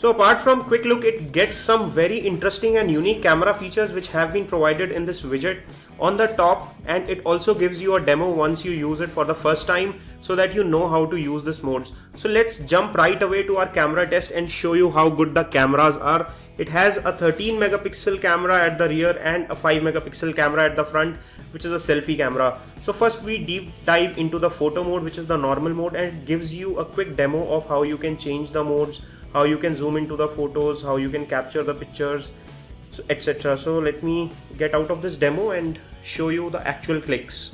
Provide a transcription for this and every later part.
So apart from quick look, it gets some very interesting and unique camera features which have been provided in this widget on the top, and it also gives you a demo once you use it for the first time so that you know how to use this modes. So let's jump right away to our camera test and show you how good the cameras are. It has a 13 megapixel camera at the rear and a 5 megapixel camera at the front, which is a selfie camera. So first we deep dive into the photo mode, which is the normal mode, and it gives you a quick demo of how you can change the modes, how you can zoom into the photos, how you can capture the pictures, so etc. So let me get out of this demo and show you the actual clicks.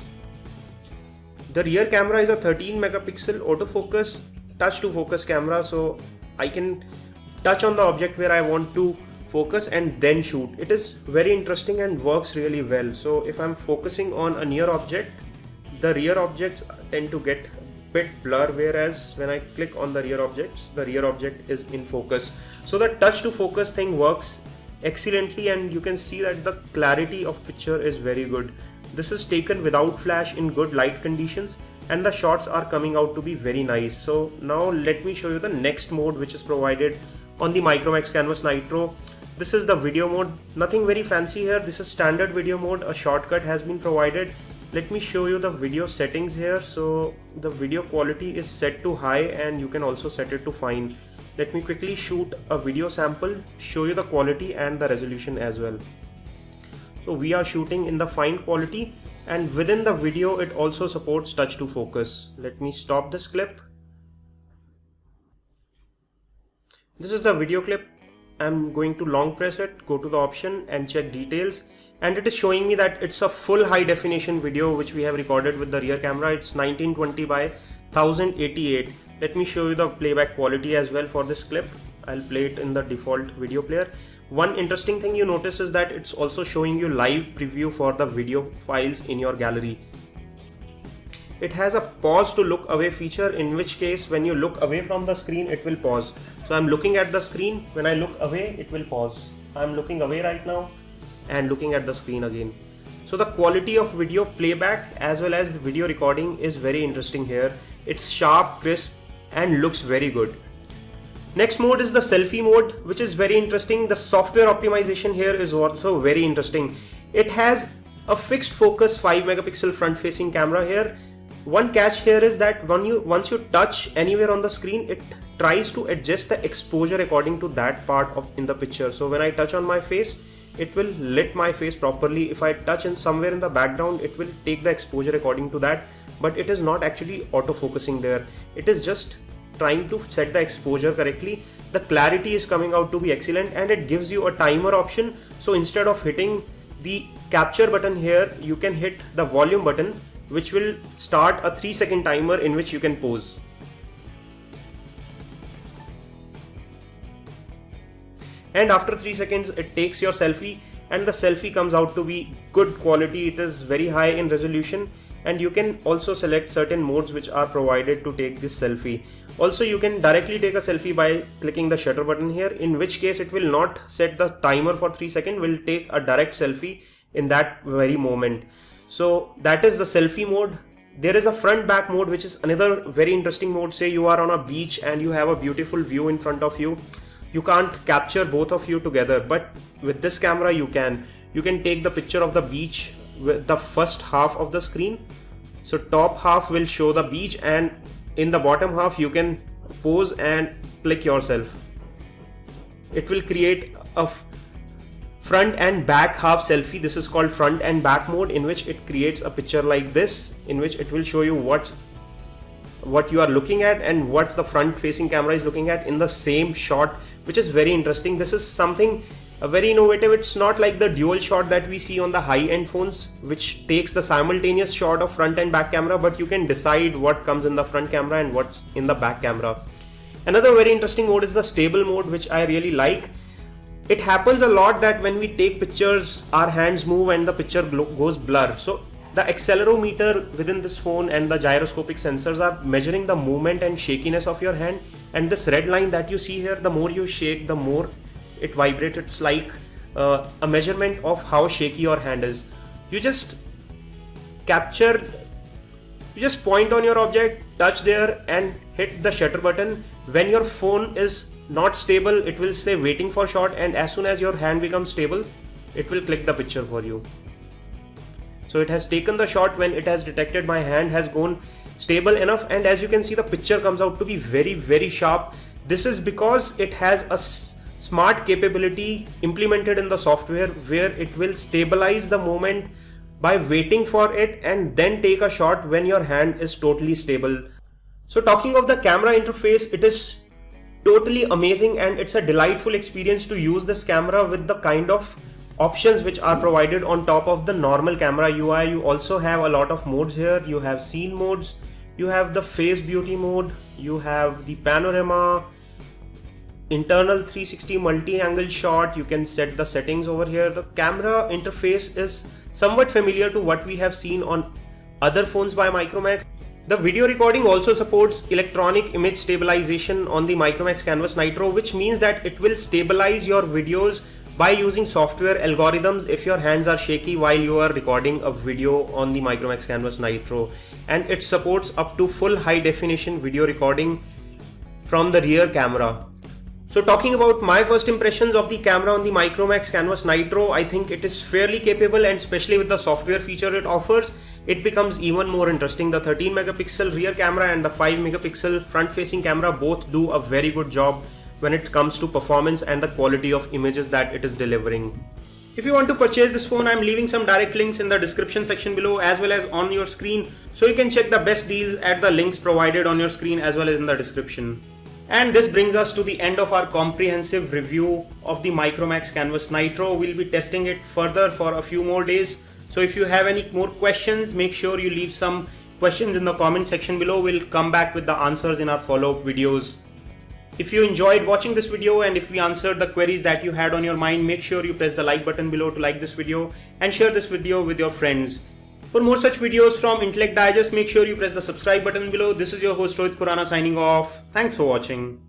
The rear camera is a 13 megapixel autofocus touch to focus camera, so I can touch on the object where I want to focus and then shoot. It is very interesting and works really well. So if I'm focusing on a near object, the rear objects tend to get bit blur, whereas when I click on the rear objects, the rear object is in focus. So the touch to focus thing works excellently, and you can see that the clarity of picture is very good. This is taken without flash in good light conditions, and the shots are coming out to be very nice. So now let me show you the next mode which is provided on the Micromax Canvas Nitro. This is the video mode. Nothing very fancy here. This is standard video mode. A shortcut has been provided. Let me show you the video settings here. So the video quality is set to high, and you can also set it to fine. Let me quickly shoot a video sample, show you the quality and the resolution as well. So we are shooting in the fine quality, and within the video it also supports touch to focus. Let me stop this clip. This is the video clip. I'm going to long press it, go to the option and check details, and it is showing me that it's a full high definition video which we have recorded with the rear camera. It's 1920 by 1088. Let me show you the playback quality as well for this clip. I'll play it in the default video player. One interesting thing you notice is that it's also showing you live preview for the video files in your gallery. It has a pause to look away feature, in which case when you look away from the screen it will pause. So I'm looking at the screen, when I look away it will pause. I'm looking away right now and looking at the screen again. So the quality of video playback as well as the video recording is very interesting here. It's sharp, crisp and looks very good. Next mode is the selfie mode, which is very interesting. The software optimization here is also very interesting. It has a fixed focus 5 megapixel front facing camera here. One catch here is that once you touch anywhere on the screen, it tries to adjust the exposure according to that part in the picture. So when I touch on my face, it will lit my face properly. If I touch in somewhere in the background, it will take the exposure according to that, but it is not actually auto focusing there. It is just trying to set the exposure correctly. The clarity is coming out to be excellent, and it gives you a timer option. So instead of hitting the capture button here, you can hit the volume button, which will start a 3-second timer in which you can pause. And after 3 seconds it takes your selfie, and the selfie comes out to be good quality. It is very high in resolution, and you can also select certain modes which are provided to take this selfie. Also you can directly take a selfie by clicking the shutter button here, in which case it will not set the timer for 3 seconds, will take a direct selfie in that very moment. So that is the selfie mode. There is a front back mode, which is another very interesting mode. Say you are on a beach and you have a beautiful view in front of you. You can't capture both of you together, but with this camera you can take the picture of the beach with the first half of the screen. So top half will show the beach, and in the bottom half you can pose and click yourself. It will create a front and back half selfie. This is called front and back mode, in which it creates a picture like this, in which it will show you what you are looking at and what the front facing camera is looking at in the same shot, which is very interesting. This is something very innovative. It's not like the dual shot that we see on the high-end phones, which takes the simultaneous shot of front and back camera, but you can decide what comes in the front camera and what's in the back camera. Another very interesting mode is the stable mode, which I really like. It happens a lot that when we take pictures, our hands move and the picture goes blur. So the accelerometer within this phone and the gyroscopic sensors are measuring the movement and shakiness of your hand. And this red line that you see here, the more you shake, the more it vibrates. It's like a measurement of how shaky your hand is. You just capture You just point on your object, touch there and hit the shutter button. When your phone is not stable, it will say waiting for shot, and as soon as your hand becomes stable, it will click the picture for you. So it has taken the shot when it has detected my hand has gone stable enough, and as you can see, the picture comes out to be very sharp. This is because it has a smart capability implemented in the software where it will stabilize the moment by waiting for it and then take a shot when your hand is totally stable. So talking of the camera interface, it is totally amazing and it's a delightful experience to use this camera with the kind of options which are provided on top of the normal camera UI. You also have a lot of modes here. You have scene modes, you have the face beauty mode, you have the panorama, internal 360 multi-angle shot. You can set the settings over here. The camera interface is somewhat familiar to what we have seen on other phones by Micromax. The video recording also supports electronic image stabilization on the Micromax Canvas Nitro, which means that it will stabilize your videos by using software algorithms if your hands are shaky while you are recording a video on the Micromax Canvas Nitro. And it supports up to full high definition video recording from the rear camera. So talking about my first impressions of the camera on the Micromax Canvas Nitro, I think it is fairly capable, and especially with the software feature it offers, it becomes even more interesting. The 13 megapixel rear camera and the 5 megapixel front facing camera both do a very good job when it comes to performance and the quality of images that it is delivering. If you want to purchase this phone, I'm leaving some direct links in the description section below as well as on your screen, so you can check the best deals at the links provided on your screen as well as in the description. And this brings us to the end of our comprehensive review of the Micromax Canvas Nitro. We'll be testing it further for a few more days. So if you have any more questions, make sure you leave some questions in the comment section below. We'll come back with the answers in our follow-up videos. If you enjoyed watching this video and if we answered the queries that you had on your mind, make sure you press the like button below to like this video and share this video with your friends. For more such videos from Intellect Digest, make sure you press the subscribe button below. This is your host Rohit Khurana signing off. Thanks for watching.